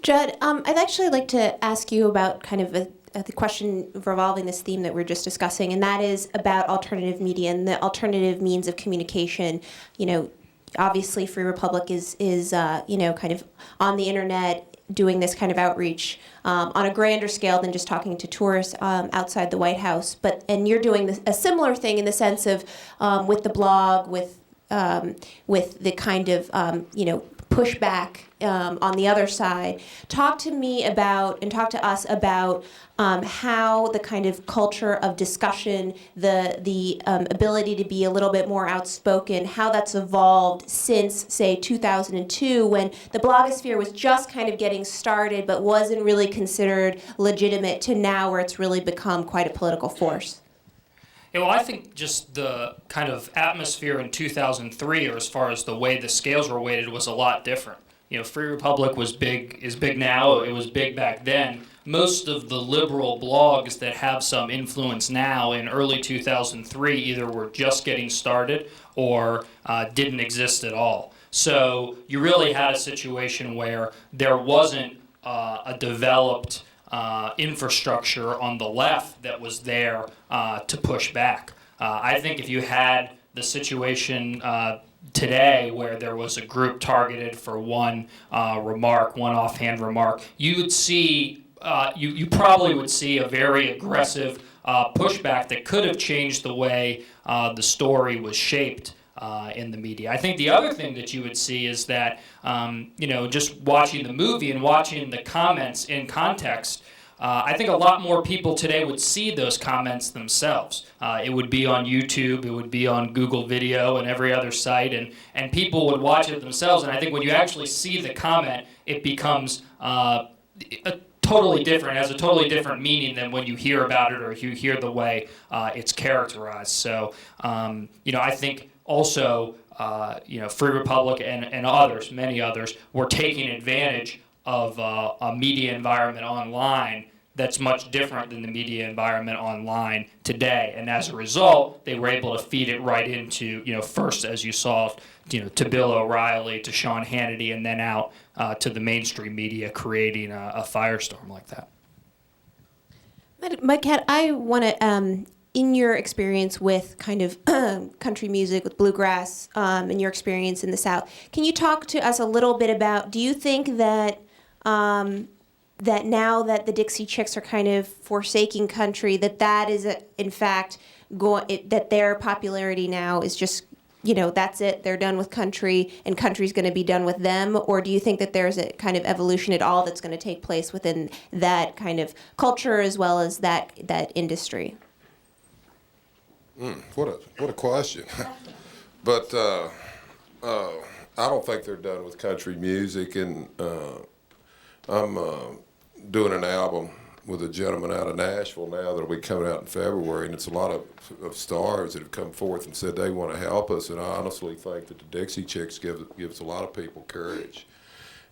Judd, I'd actually like to ask you about kind of the question revolving this theme that we're just discussing, and that is about alternative media and the alternative means of communication. You know, obviously Free Republic is kind of on the internet doing this kind of outreach on a grander scale than just talking to tourists outside the White House. And you're doing a similar thing in the sense of with the blog, with the kind of pushback on the other side. Talk to me about, and talk to us about how the kind of culture of discussion, the ability to be a little bit more outspoken, how that's evolved since, say, 2002, when the blogosphere was just kind of getting started but wasn't really considered legitimate, to now where it's really become quite a political force. Yeah, well, I think just the kind of atmosphere in 2003, or as far as the way the scales were weighted, was a lot different. You know, Free Republic is big now, it was big back then. Most of the liberal blogs that have some influence now in early 2003 either were just getting started or didn't exist at all. So you really had a situation where there wasn't a developed infrastructure on the left that was there to push back. I think if you had the situation today where there was a group targeted for one offhand remark, you would see, you probably would see a very aggressive pushback that could have changed the way the story was shaped in the media. I think the other thing that you would see is that, just watching the movie and watching the comments in context, I think a lot more people today would see those comments themselves. It would be on YouTube, it would be on Google Video and every other site, and people would watch it themselves. And I think when you actually see the comment, it becomes totally different, has a totally different meaning than when you hear about it or you hear the way it's characterized. So, I think also, Free Republic and others, many others, were taking advantage of a media environment online that's much different than the media environment online today. And as a result, they were able to feed it right into, first, as you saw, to Bill O'Reilly, to Sean Hannity, and then out to the mainstream media, creating a firestorm like that. Mike, I want to, in your experience with kind of country music, with bluegrass, and your experience in the South, can you talk to us a little bit about, do you think that that now that the Dixie Chicks are kind of forsaking country, that is, in fact, that their popularity now is just, that's it, they're done with country, and country's going to be done with them? Or do you think that there's a kind of evolution at all that's going to take place within that kind of culture as well as that industry? What a question. But I don't think they're done with country music, and I'm doing an album with a gentleman out of Nashville now that'll be coming out in February, and it's a lot of stars that have come forth and said they want to help us, and I honestly think that the Dixie Chicks gives a lot of people courage.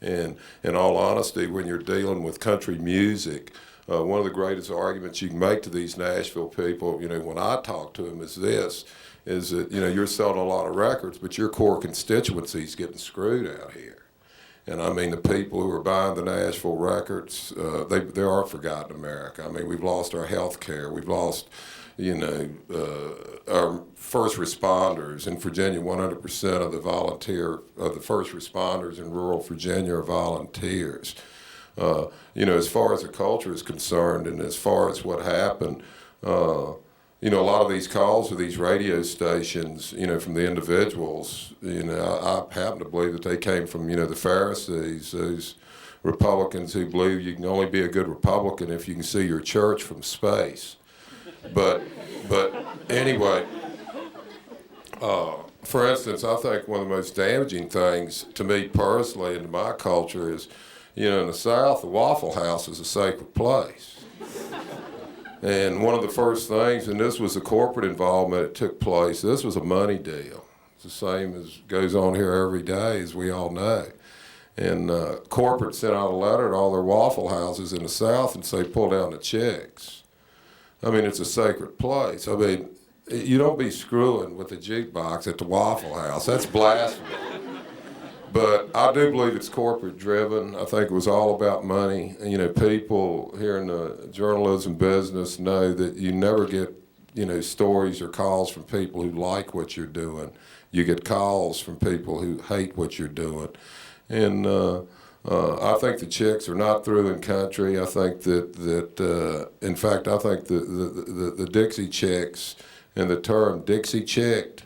And in all honesty, when you're dealing with country music, one of the greatest arguments you can make to these Nashville people, when I talk to them, is that, you're selling a lot of records, but your core constituency is getting screwed out here. And I mean, the people who are buying the Nashville records, they are forgotten America. I mean, we've lost our health care. We've lost, our first responders. In Virginia, 100% of the first responders in rural Virginia are volunteers. As far as the culture is concerned, and as far as what happened, a lot of these calls to these radio stations, from the individuals, I happen to believe that they came from, the Pharisees, those Republicans who believe you can only be a good Republican if you can see your church from space. But anyway, for instance, I think one of the most damaging things to me personally and to my culture is, in the South, the Waffle House is a sacred place. And one of the first things, and this was the corporate involvement that took place, this was a money deal. It's the same as goes on here every day, as we all know. And corporate sent out a letter to all their Waffle Houses in the South and say, pull down the chicks. I mean, it's a sacred place. I mean, you don't be screwing with the jukebox at the Waffle House. That's blasphemy. But I do believe it's corporate driven. I think it was all about money. And, you know, people here in the journalism business know that you never get, you know, stories or calls from people who like what you're doing. You get calls from people who hate what you're doing. And I think the Chicks are not through in country. I think that in fact, I think the Dixie Chicks and the term Dixie Chicked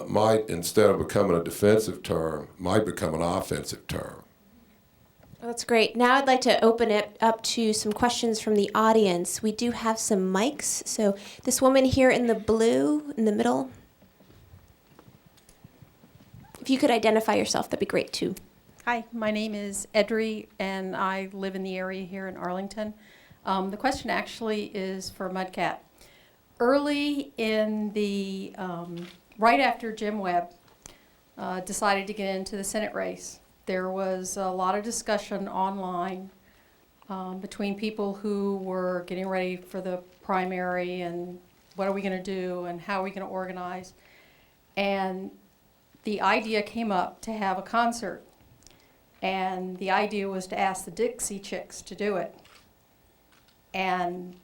might, instead of becoming a defensive term, might become an offensive term. That's great. Now I'd like to open it up to some questions from the audience. We do have some mics. So this woman here in the blue, in the middle. If you could identify yourself, that'd be great too. Hi, my name is Edri, and I live in the area here in Arlington. The question actually is for Mudcat. Early in the, right after Jim Webb decided to get into the Senate race, there was a lot of discussion online between people who were getting ready for the primary and what are we going to do and how are we going to organize. And the idea came up to have a concert. And the idea was to ask the Dixie Chicks to do it. And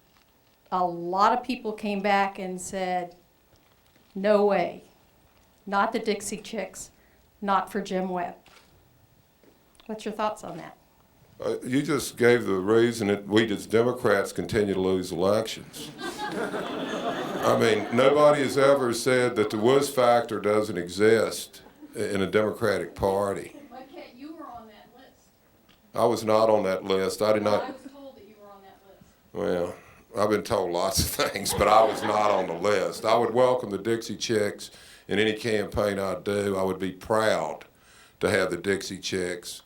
a lot of people came back and said, no way, not the Dixie Chicks, not for Jim Webb. What's your thoughts on that? You just gave the reason that we as Democrats continue to lose elections. I mean, nobody has ever said that the wuss factor doesn't exist in a Democratic Party. You were on that list. I was not on that list. I did not. I was told that you were on that list. Well, I've been told lots of things, but I was not on the list. I would welcome the Dixie Chicks in any campaign I do. I would be proud to have the Dixie Chicks.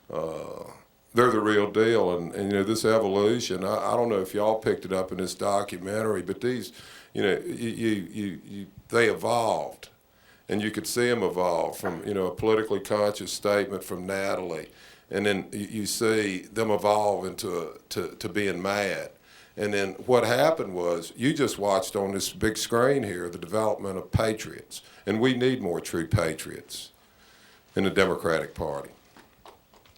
They're the real deal, and you know, this evolution, I don't know if y'all picked it up in this documentary, but these, you know, they evolved, and you could see them evolve from, you know, a politically conscious statement from Natalie, and then you see them evolve into to being mad. And then what happened was, you just watched on this big screen here the development of patriots, and we need more true patriots in the Democratic Party.